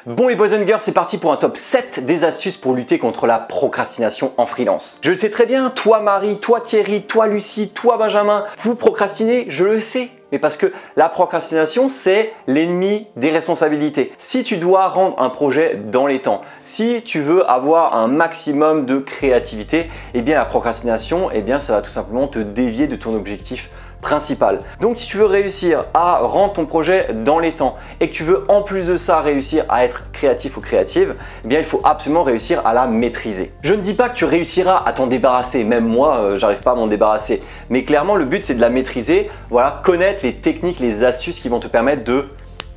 Bon les boys and girls, c'est parti pour un top 7 des astuces pour lutter contre la procrastination en freelance. Je le sais très bien, toi Marie, toi Thierry, toi Lucie, toi Benjamin, vous procrastinez, je le sais. Mais parce que la procrastination, c'est l'ennemi des responsabilités. Si tu dois rendre un projet dans les temps, si tu veux avoir un maximum de créativité, eh bien la procrastination, eh bien ça va tout simplement te dévier de ton objectif principal. Donc si tu veux réussir à rendre ton projet dans les temps et que tu veux en plus de ça réussir à être créatif ou créative, eh bien il faut absolument réussir à la maîtriser. Je ne dis pas que tu réussiras à t'en débarrasser, même moi j'arrive pas à m'en débarrasser, mais clairement le but c'est de la maîtriser, voilà, connaître les techniques, les astuces qui vont te permettre de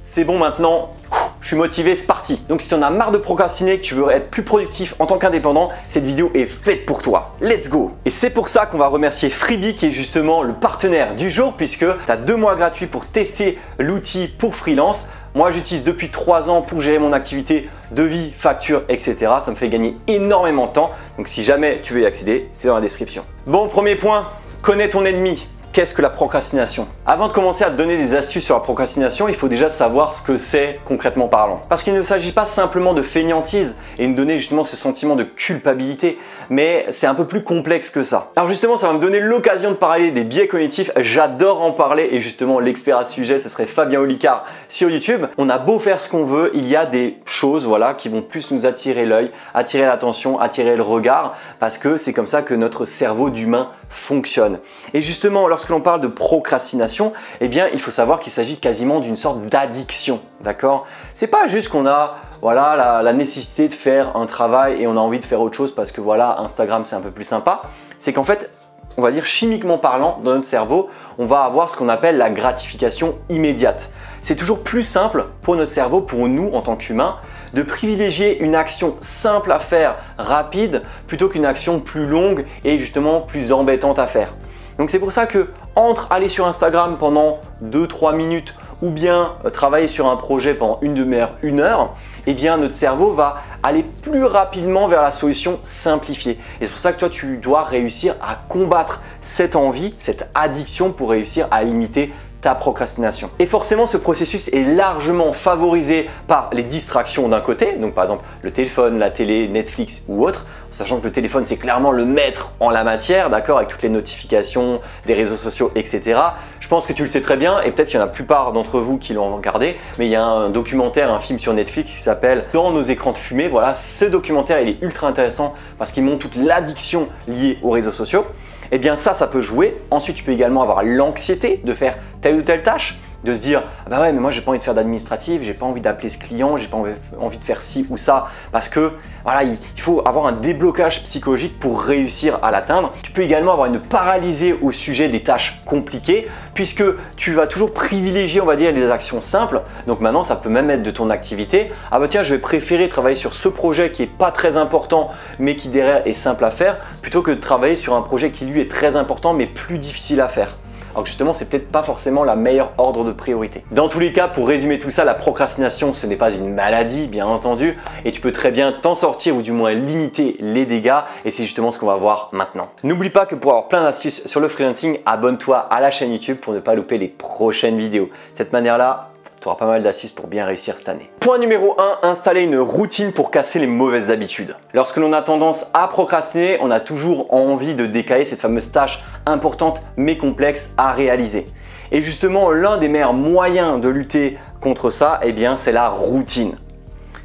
c'est bon maintenant, je suis motivé, c'est parti. Donc si tu en as marre de procrastiner, que tu veux être plus productif en tant qu'indépendant, cette vidéo est faite pour toi. Let's go! Et c'est pour ça qu'on va remercier Freebie qui est justement le partenaire du jour puisque tu as 2 mois gratuits pour tester l'outil pour freelance. Moi j'utilise depuis 3 ans pour gérer mon activité, devis, factures, etc. Ça me fait gagner énormément de temps. Donc si jamais tu veux y accéder, c'est dans la description. Bon, premier point, connais ton ennemi. Qu'est-ce que la procrastination? Avant de commencer à te donner des astuces sur la procrastination, il faut déjà savoir ce que c'est concrètement parlant. Parce qu'il ne s'agit pas simplement de fainéantise et de donner justement ce sentiment de culpabilité, mais c'est un peu plus complexe que ça. Alors justement, ça va me donner l'occasion de parler des biais cognitifs. J'adore en parler et justement l'expert à ce sujet, ce serait Fabien Olicard sur YouTube. On a beau faire ce qu'on veut, il y a des choses voilà, qui vont plus nous attirer l'œil, attirer l'attention, attirer le regard, parce que c'est comme ça que notre cerveau d'humain fonctionne. Et justement, lorsque l'on parle de procrastination, eh bien, il faut savoir qu'il s'agit quasiment d'une sorte d'addiction, d'accord? C'est pas juste qu'on a voilà, la nécessité de faire un travail et on a envie de faire autre chose parce que voilà, Instagram c'est un peu plus sympa. C'est qu'en fait, on va dire chimiquement parlant, dans notre cerveau, on va avoir ce qu'on appelle la gratification immédiate. C'est toujours plus simple pour notre cerveau, pour nous en tant qu'humains, de privilégier une action simple à faire, rapide, plutôt qu'une action plus longue et justement plus embêtante à faire. Donc c'est pour ça que entre aller sur Instagram pendant 2-3 minutes ou bien travailler sur un projet pendant une demi-heure, 1 heure, eh bien notre cerveau va aller plus rapidement vers la solution simplifiée. Et c'est pour ça que toi tu dois réussir à combattre cette envie, cette addiction pour réussir à limiter ta procrastination. Et forcément, ce processus est largement favorisé par les distractions d'un côté, donc par exemple le téléphone, la télé, Netflix ou autre, sachant que le téléphone c'est clairement le maître en la matière, d'accord, avec toutes les notifications, des réseaux sociaux, etc. Je pense que tu le sais très bien et peut-être qu'il y en a la plupart d'entre vous qui l'ont regardé, mais il y a un documentaire, un film sur Netflix qui s'appelle Dans nos écrans de fumée. Voilà, ce documentaire il est ultra intéressant parce qu'il montre toute l'addiction liée aux réseaux sociaux. Eh bien ça peut jouer. Ensuite, tu peux également avoir l'anxiété de faire telle ou telle tâche, de se dire ah bah ouais mais moi j'ai pas envie de faire d'administratif, j'ai pas envie d'appeler ce client, j'ai pas envie de faire ci ou ça parce que voilà, il faut avoir un déblocage psychologique pour réussir à l'atteindre. Tu peux également avoir une paralysée au sujet des tâches compliquées puisque tu vas toujours privilégier on va dire les actions simples. Donc maintenant ça peut même être de ton activité. Ah bah tiens, je vais préférer travailler sur ce projet qui est pas très important mais qui derrière est simple à faire plutôt que de travailler sur un projet qui lui est très important mais plus difficile à faire. Alors que justement, c'est peut-être pas forcément la meilleure ordre de priorité. Dans tous les cas, pour résumer tout ça, la procrastination, ce n'est pas une maladie, bien entendu, et tu peux très bien t'en sortir ou du moins limiter les dégâts, et c'est justement ce qu'on va voir maintenant. N'oublie pas que pour avoir plein d'astuces sur le freelancing, abonne-toi à la chaîne YouTube pour ne pas louper les prochaines vidéos. De cette manière-là, tu auras pas mal d'astuces pour bien réussir cette année. Point numéro 1, installer une routine pour casser les mauvaises habitudes. Lorsque l'on a tendance à procrastiner, on a toujours envie de décaler cette fameuse tâche importante mais complexe à réaliser. Et justement, l'un des meilleurs moyens de lutter contre ça, eh bien, c'est la routine.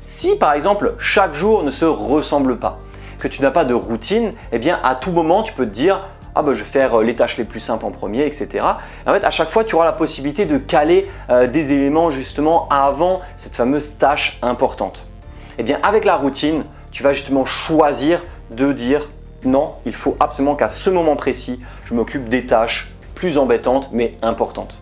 Si par exemple, chaque jour ne se ressemble pas, que tu n'as pas de routine, eh bien, à tout moment, tu peux te dire ah bah, je vais faire les tâches les plus simples en premier, etc. En fait, à chaque fois, tu auras la possibilité de caler des éléments justement avant cette fameuse tâche importante. Et bien, avec la routine, tu vas justement choisir de dire non, il faut absolument qu'à ce moment précis, je m'occupe des tâches plus embêtantes mais importantes.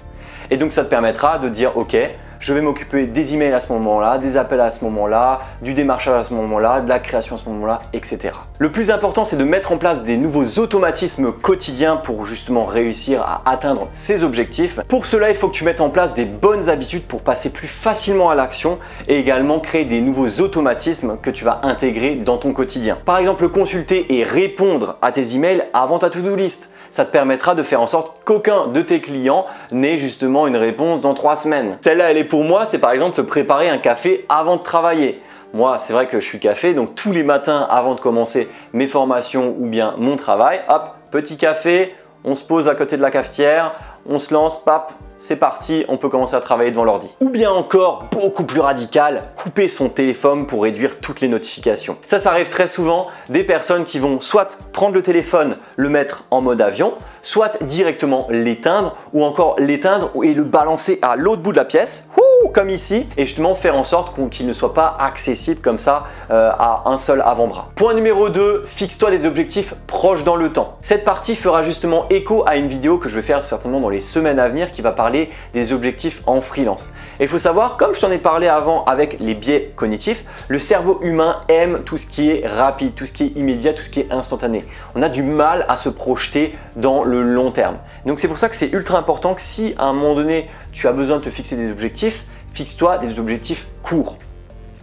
Et donc, ça te permettra de dire ok, je vais m'occuper des emails à ce moment-là, des appels à ce moment-là, du démarchage à ce moment-là, de la création à ce moment-là, etc. Le plus important, c'est de mettre en place des nouveaux automatismes quotidiens pour justement réussir à atteindre ces objectifs. Pour cela, il faut que tu mettes en place des bonnes habitudes pour passer plus facilement à l'action et également créer des nouveaux automatismes que tu vas intégrer dans ton quotidien. Par exemple, consulter et répondre à tes emails avant ta to-do list. Ça te permettra de faire en sorte qu'aucun de tes clients n'ait justement une réponse dans 3 semaines. Celle-là, elle est pour moi, c'est par exemple te préparer un café avant de travailler. Moi, c'est vrai que je suis café, donc tous les matins avant de commencer mes formations ou bien mon travail, hop, petit café, on se pose à côté de la cafetière, on se lance, pap, c'est parti, on peut commencer à travailler devant l'ordi. Ou bien encore, beaucoup plus radical, couper son téléphone pour réduire toutes les notifications. Ça arrive très souvent, des personnes qui vont soit prendre le téléphone, le mettre en mode avion, soit directement l'éteindre ou encore l'éteindre et le balancer à l'autre bout de la pièce, comme ici, et justement faire en sorte qu'il ne soit pas accessible comme ça à un seul avant-bras. Point numéro 2, fixe-toi des objectifs proches dans le temps. Cette partie fera justement écho à une vidéo que je vais faire certainement dans les semaines à venir qui va parler des objectifs en freelance. Et il faut savoir, comme je t'en ai parlé avant avec les biais cognitifs, le cerveau humain aime tout ce qui est rapide, tout ce qui est immédiat, tout ce qui est instantané. On a du mal à se projeter dans le long terme. Donc c'est pour ça que c'est ultra important que si à un moment donné tu as besoin de te fixer des objectifs, fixe-toi des objectifs courts.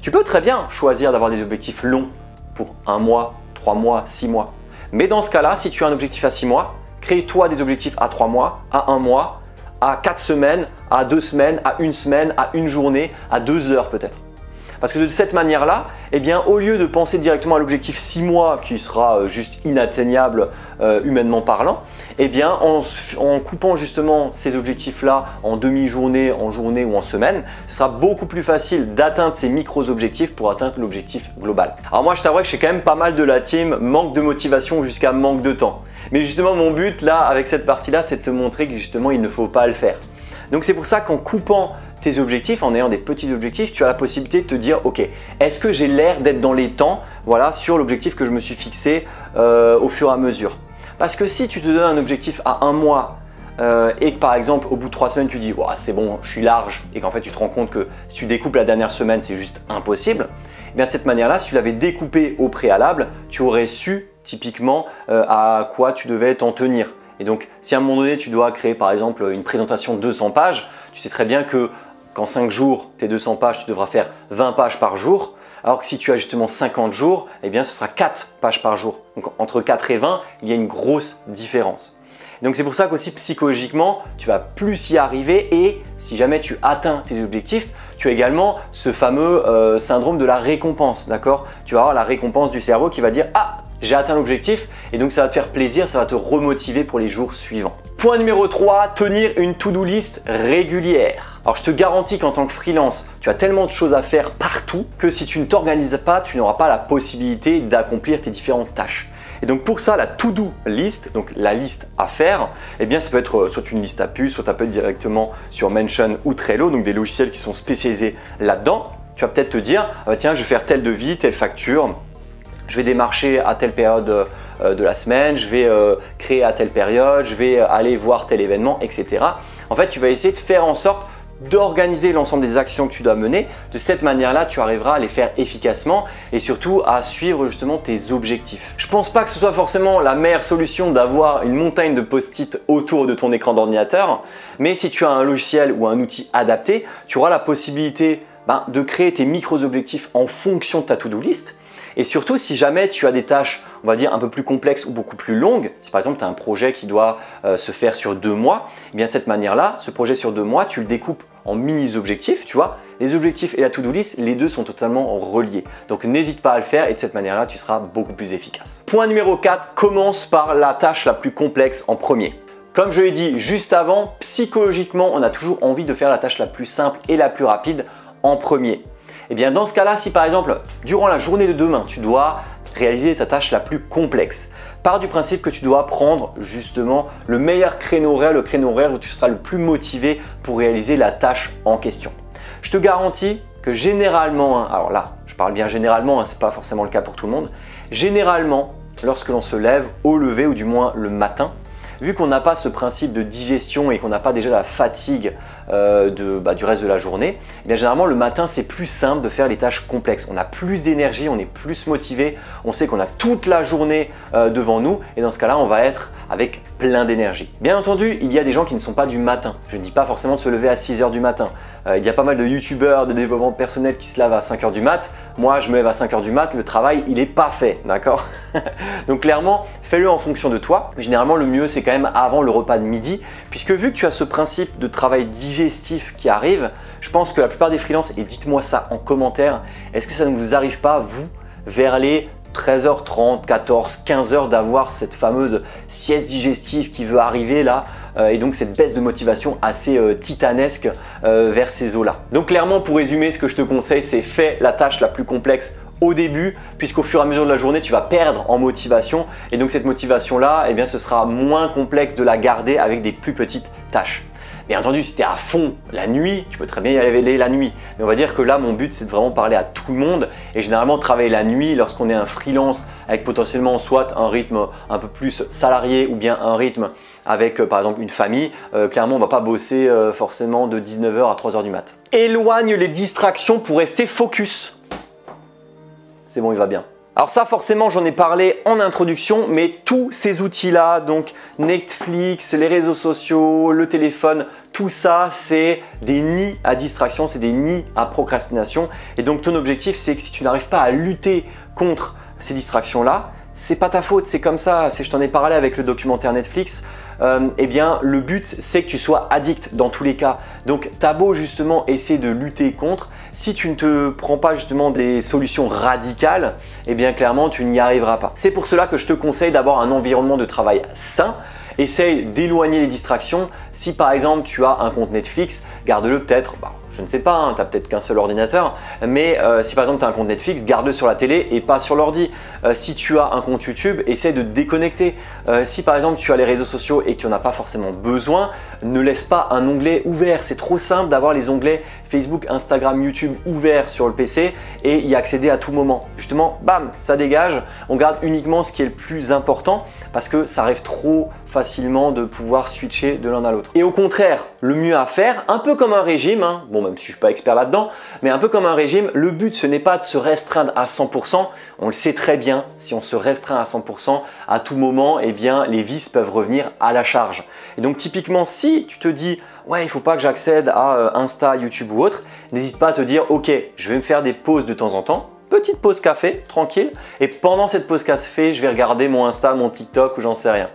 Tu peux très bien choisir d'avoir des objectifs longs pour 1 mois, 3 mois, 6 mois. Mais dans ce cas-là, si tu as un objectif à 6 mois, crée-toi des objectifs à 3 mois, à 1 mois, à 4 semaines, à 2 semaines, à 1 semaine, à 1 journée, à 2 heures peut-être. Parce que de cette manière-là, eh bien, au lieu de penser directement à l'objectif 6 mois qui sera juste inatteignable humainement parlant, eh bien, en coupant justement ces objectifs-là en demi-journée, en journée ou en semaine, ce sera beaucoup plus facile d'atteindre ces micro-objectifs pour atteindre l'objectif global. Alors moi, je t'avoue que je suis quand même pas mal de la team manque de motivation jusqu'à manque de temps. Mais justement, mon but là, avec cette partie-là, c'est de te montrer que justement, il ne faut pas le faire. Donc c'est pour ça qu'en coupant tes objectifs, en ayant des petits objectifs, tu as la possibilité de te dire ok, est-ce que j'ai l'air d'être dans les temps, voilà, sur l'objectif que je me suis fixé au fur et à mesure. Parce que si tu te donnes un objectif à 1 mois et que par exemple au bout de 3 semaines tu dis oh, c'est bon, je suis large, et qu'en fait tu te rends compte que si tu découpes la dernière semaine c'est juste impossible, et bien de cette manière là, si tu l'avais découpé au préalable, tu aurais su typiquement à quoi tu devais t'en tenir. Et donc si à un moment donné tu dois créer par exemple une présentation de 200 pages, tu sais très bien que qu'en 5 jours, tes 200 pages, tu devras faire 20 pages par jour. Alors que si tu as justement 50 jours, eh bien ce sera 4 pages par jour. Donc entre 4 et 20, il y a une grosse différence. Donc c'est pour ça qu'aussi psychologiquement, tu vas plus y arriver, et si jamais tu atteins tes objectifs, tu as également ce fameux syndrome de la récompense, d'accord? Tu vas avoir la récompense du cerveau qui va dire « Ah, j'ai atteint l'objectif » et donc ça va te faire plaisir, ça va te remotiver pour les jours suivants. Point numéro 3, tenir une to-do list régulière. Alors je te garantis qu'en tant que freelance, tu as tellement de choses à faire partout que si tu ne t'organises pas, tu n'auras pas la possibilité d'accomplir tes différentes tâches. Et donc pour ça, la to-do list, donc la liste à faire, eh bien ça peut être soit une liste à puces, soit ça peut être directement sur Mention ou Trello, donc des logiciels qui sont spécialisés là-dedans. Tu vas peut-être te dire, ah bah tiens, je vais faire tel devis, telle facture, je vais démarcher à telle période de la semaine, je vais créer à telle période, je vais aller voir tel événement, etc. En fait, tu vas essayer de faire en sorte d'organiser l'ensemble des actions que tu dois mener. De cette manière-là, tu arriveras à les faire efficacement et surtout à suivre justement tes objectifs. Je ne pense pas que ce soit forcément la meilleure solution d'avoir une montagne de post-it autour de ton écran d'ordinateur, mais si tu as un logiciel ou un outil adapté, tu auras la possibilité de créer tes micro-objectifs en fonction de ta to-do list. Et surtout, si jamais tu as des tâches, on va dire, un peu plus complexes ou beaucoup plus longues, si par exemple tu as un projet qui doit se faire sur 2 mois, et bien de cette manière-là, ce projet sur 2 mois, tu le découpes en mini-objectifs, tu vois. Les objectifs et la to-do list, les deux sont totalement reliés. Donc n'hésite pas à le faire et de cette manière-là, tu seras beaucoup plus efficace. Point numéro 4, commence par la tâche la plus complexe en premier. Comme je l'ai dit juste avant, psychologiquement, on a toujours envie de faire la tâche la plus simple et la plus rapide en premier. Et bien dans ce cas-là, si par exemple, durant la journée de demain, tu dois réaliser ta tâche la plus complexe, pars du principe que tu dois prendre justement le meilleur créneau horaire, le créneau horaire où tu seras le plus motivé pour réaliser la tâche en question. Je te garantis que généralement, alors là, je parle bien généralement, ce n'est pas forcément le cas pour tout le monde, généralement, lorsque l'on se lève au lever ou du moins le matin, vu qu'on n'a pas ce principe de digestion et qu'on n'a pas déjà la fatigue du reste de la journée, eh bien généralement le matin c'est plus simple de faire les tâches complexes. On a plus d'énergie, on est plus motivé, on sait qu'on a toute la journée devant nous et dans ce cas-là on va être avec plein d'énergie. Bien entendu, il y a des gens qui ne sont pas du matin. Je ne dis pas forcément de se lever à 6 h du matin. Il y a pas mal de youtubeurs, de développement personnel qui se lèvent à 5 h du mat. Moi, je me lève à 5 h du mat, le travail, il n'est pas fait, d'accord? Donc clairement, fais-le en fonction de toi. Mais généralement, le mieux, c'est quand même avant le repas de midi, puisque vu que tu as ce principe de travail digestif qui arrive, je pense que la plupart des freelances, et dites-moi ça en commentaire, est-ce que ça ne vous arrive pas, vous, vers les 13 h 30, 14, 15 h d'avoir cette fameuse sieste digestive qui veut arriver là et donc cette baisse de motivation assez titanesque vers ces eaux-là. Donc clairement, pour résumer, ce que je te conseille, c'est fais la tâche la plus complexe au début, puisqu'au fur et à mesure de la journée, tu vas perdre en motivation et donc cette motivation-là, eh bien, ce sera moins complexe de la garder avec des plus petites tâches. Bien entendu, si tu es à fond la nuit, tu peux très bien y aller la nuit. Mais on va dire que là, mon but, c'est de vraiment parler à tout le monde. Et généralement, travailler la nuit lorsqu'on est un freelance avec potentiellement soit un rythme un peu plus salarié ou bien un rythme avec par exemple une famille, clairement, on ne va pas bosser forcément de 19 h à 3 h du mat. Éloigne les distractions pour rester focus. C'est bon, il va bien. Alors ça, forcément, j'en ai parlé en introduction, mais tous ces outils-là, donc Netflix, les réseaux sociaux, le téléphone, tout ça, c'est des nids à distraction, c'est des nids à procrastination. Et donc, ton objectif, c'est que si tu n'arrives pas à lutter contre ces distractions-là, c'est pas ta faute, c'est comme ça. Je t'en ai parlé avec le documentaire Netflix. Eh bien, le but, c'est que tu sois addict dans tous les cas. Donc, t'as beau justement essayer de lutter contre, si tu ne te prends pas justement des solutions radicales, eh bien, clairement, tu n'y arriveras pas. C'est pour cela que je te conseille d'avoir un environnement de travail sain. Essaye d'éloigner les distractions. Si par exemple, tu as un compte Netflix, garde-le peut-être, je ne sais pas, hein, tu n'as peut-être qu'un seul ordinateur, mais si par exemple tu as un compte Netflix, garde-le sur la télé et pas sur l'ordi. Si tu as un compte YouTube, essaie de déconnecter. Si par exemple tu as les réseaux sociaux et que tu n'en as pas forcément besoin, ne laisse pas un onglet ouvert. C'est trop simple d'avoir les onglets Facebook, Instagram, YouTube ouverts sur le PC et y accéder à tout moment. Justement, bam, ça dégage. On garde uniquement ce qui est le plus important parce que ça arrive trop facilement de pouvoir switcher de l'un à l'autre. Et au contraire, le mieux à faire, un peu comme un régime, hein, bon même si je ne suis pas expert là-dedans, mais un peu comme un régime, le but ce n'est pas de se restreindre à 100%, on le sait très bien, si on se restreint à 100%, à tout moment, eh bien les vices peuvent revenir à la charge. Et donc typiquement, si tu te dis ouais, il ne faut pas que j'accède à Insta, YouTube ou autre, n'hésite pas à te dire ok, je vais me faire des pauses de temps en temps, petite pause café, tranquille, et pendant cette pause café, je vais regarder mon Insta, mon TikTok ou j'en sais rien.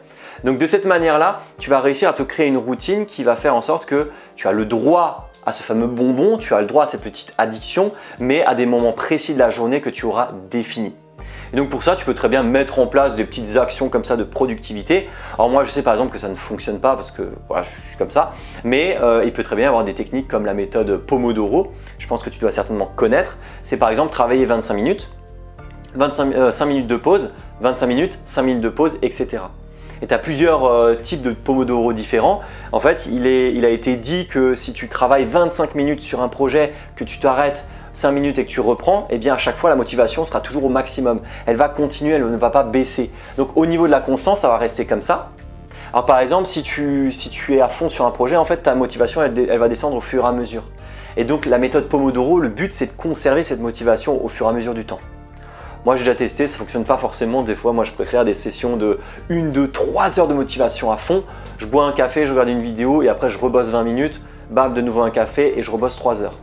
Donc de cette manière-là, tu vas réussir à te créer une routine qui va faire en sorte que tu as le droit à ce fameux bonbon, tu as le droit à cette petite addiction, mais à des moments précis de la journée que tu auras définis. Et donc pour ça, tu peux très bien mettre en place des petites actions comme ça de productivité. Alors moi, je sais par exemple que ça ne fonctionne pas parce que voilà, je suis comme ça, mais il peut très bien y avoir des techniques comme la méthode Pomodoro. Je pense que tu dois certainement connaître. C'est par exemple travailler 25 minutes, 5 minutes de pause, 25 minutes, 5 minutes de pause, etc. Et tu as plusieurs types de Pomodoro différents. En fait, il a été dit que si tu travailles 25 minutes sur un projet, que tu t'arrêtes 5 minutes et que tu reprends, eh bien à chaque fois la motivation sera toujours au maximum. Elle va continuer, elle ne va pas baisser. Donc au niveau de la constance, ça va rester comme ça. Alors par exemple, si tu es à fond sur un projet, en fait ta motivation elle va descendre au fur et à mesure. Et donc la méthode Pomodoro, le but c'est de conserver cette motivation au fur et à mesure du temps. Moi j'ai déjà testé, ça ne fonctionne pas forcément. Des fois moi je préfère des sessions de 1, 2, 3 heures de motivation à fond. Je bois un café, je regarde une vidéo et après je rebosse 20 minutes, bam, de nouveau un café et je rebosse 3 heures.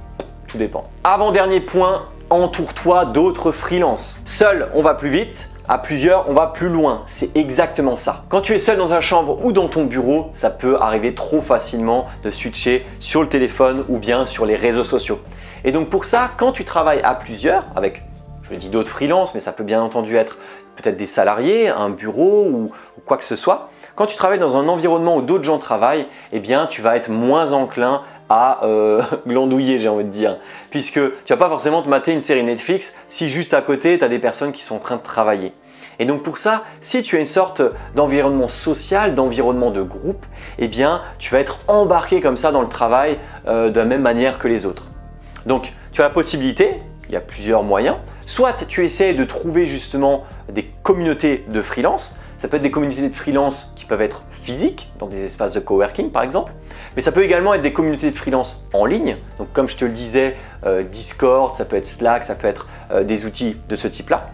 Tout dépend. Avant-dernier point, entoure-toi d'autres freelances. Seul, on va plus vite. À plusieurs, on va plus loin. C'est exactement ça. Quand tu es seul dans ta chambre ou dans ton bureau, ça peut arriver trop facilement de switcher sur le téléphone ou bien sur les réseaux sociaux. Et donc pour ça, quand tu travailles à plusieurs, avec, je dis d'autres freelances, mais ça peut bien entendu être peut-être des salariés, un bureau ou quoi que ce soit. Quand tu travailles dans un environnement où d'autres gens travaillent, eh bien tu vas être moins enclin à glandouiller, j'ai envie de dire, puisque tu vas pas forcément te mater une série Netflix si juste à côté tu as des personnes qui sont en train de travailler. Et donc pour ça, si tu as une sorte d'environnement social, d'environnement de groupe, eh bien tu vas être embarqué comme ça dans le travail de la même manière que les autres. Donc tu as la possibilité, il y a plusieurs moyens, soit tu essaies de trouver justement des communautés de freelance. Ça peut être des communautés de freelance qui peuvent être physiques, dans des espaces de coworking par exemple, mais ça peut également être des communautés de freelance en ligne. Donc comme je te le disais, Discord, ça peut être Slack, ça peut être des outils de ce type-là.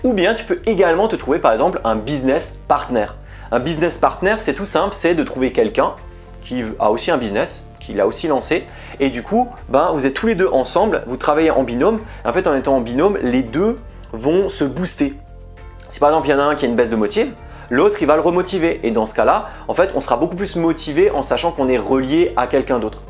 Ou bien tu peux également te trouver par exemple un business partner. Un business partner, c'est tout simple, c'est de trouver quelqu'un qui a aussi un business, qui l'a aussi lancé, et du coup, vous êtes tous les deux ensemble, vous travaillez en binôme. En fait, en étant en binôme, les deux vont se booster. Si par exemple, il y en a un qui a une baisse de motive, l'autre, il va le remotiver. Et dans ce cas-là, en fait, on sera beaucoup plus motivé en sachant qu'on est relié à quelqu'un d'autre.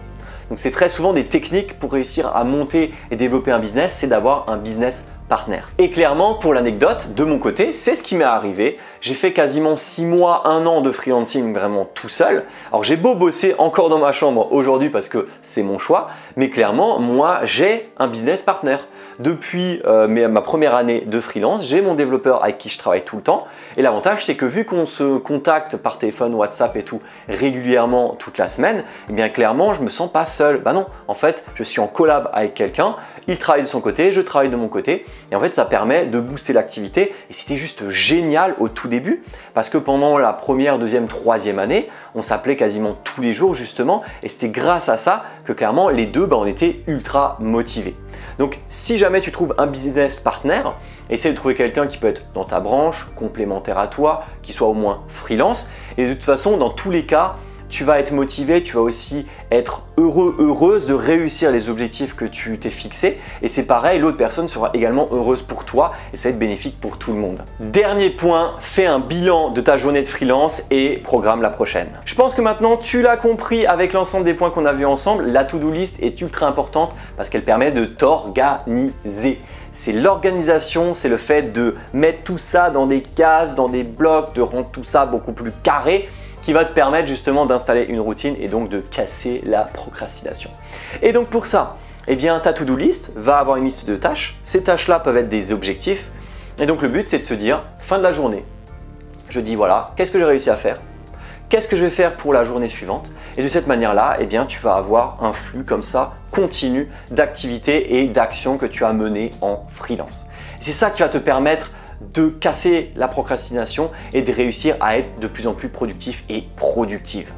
Donc, c'est très souvent des techniques pour réussir à monter et développer un business, c'est d'avoir un business partner. Et clairement, pour l'anecdote, de mon côté, c'est ce qui m'est arrivé. J'ai fait quasiment 6 mois, 1 an de freelancing vraiment tout seul. Alors, j'ai beau bosser encore dans ma chambre aujourd'hui parce que c'est mon choix, mais clairement, moi, j'ai un business partner. Depuis ma première année de freelance, j'ai mon développeur avec qui je travaille tout le temps. Et l'avantage, c'est que vu qu'on se contacte par téléphone, WhatsApp et tout régulièrement toute la semaine, eh bien clairement, je me sens pas seul. Non, en fait, je suis en collab avec quelqu'un. Il travaille de son côté, je travaille de mon côté. Et en fait, ça permet de booster l'activité. Et c'était juste génial au tout début parce que pendant la première, deuxième, troisième année, on s'appelait quasiment tous les jours justement. Et c'était grâce à ça que clairement, les deux, on était ultra motivés. Donc, si jamais tu trouves un business partner, essaie de trouver quelqu'un qui peut être dans ta branche, complémentaire à toi, qui soit au moins freelance. Et de toute façon, dans tous les cas, tu vas être motivé, tu vas aussi être heureux, heureuse de réussir les objectifs que tu t'es fixés. Et c'est pareil, l'autre personne sera également heureuse pour toi et ça va être bénéfique pour tout le monde. Dernier point, fais un bilan de ta journée de freelance et programme la prochaine. Je pense que maintenant tu l'as compris avec l'ensemble des points qu'on a vus ensemble, la to-do list est ultra importante parce qu'elle permet de t'organiser. C'est l'organisation, c'est le fait de mettre tout ça dans des cases, dans des blocs, de rendre tout ça beaucoup plus carré, qui va te permettre justement d'installer une routine et donc de casser la procrastination. Et donc pour ça, ta to-do list va avoir une liste de tâches. Ces tâches-là peuvent être des objectifs. Et donc le but, c'est de se dire, fin de la journée, je dis voilà, qu'est-ce que j'ai réussi à faire? Qu'est-ce que je vais faire pour la journée suivante? Et de cette manière-là, tu vas avoir un flux comme ça, continu d'activités et d'actions que tu as menées en freelance. C'est ça qui va te permettre de casser la procrastination et de réussir à être de plus en plus productif et productive.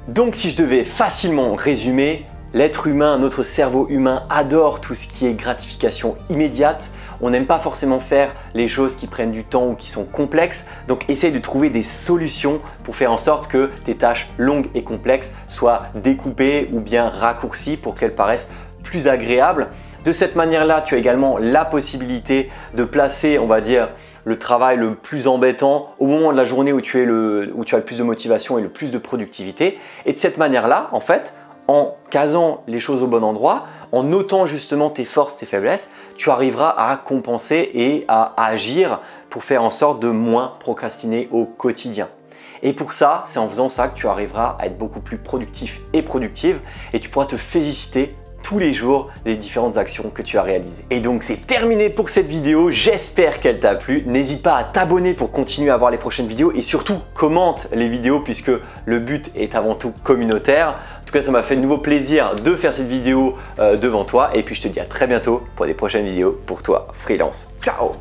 Donc si je devais facilement résumer, l'être humain, notre cerveau humain adore tout ce qui est gratification immédiate. On n'aime pas forcément faire les choses qui prennent du temps ou qui sont complexes. Donc essaye de trouver des solutions pour faire en sorte que tes tâches longues et complexes soient découpées ou bien raccourcies pour qu'elles paraissent plus agréables. De cette manière-là, tu as également la possibilité de placer, on va dire, le travail le plus embêtant au moment de la journée où tu as le plus de motivation et le plus de productivité. Et de cette manière-là, en fait, en casant les choses au bon endroit, en notant justement tes forces, tes faiblesses, tu arriveras à compenser et à agir pour faire en sorte de moins procrastiner au quotidien. Et pour ça, c'est en faisant ça que tu arriveras à être beaucoup plus productif et productive et tu pourras te féliciter tous les jours des différentes actions que tu as réalisées. Et donc c'est terminé pour cette vidéo, j'espère qu'elle t'a plu. N'hésite pas à t'abonner pour continuer à voir les prochaines vidéos et surtout commente les vidéos puisque le but est avant tout communautaire. En tout cas, ça m'a fait de nouveau plaisir de faire cette vidéo devant toi et puis je te dis à très bientôt pour des prochaines vidéos pour toi freelance. Ciao!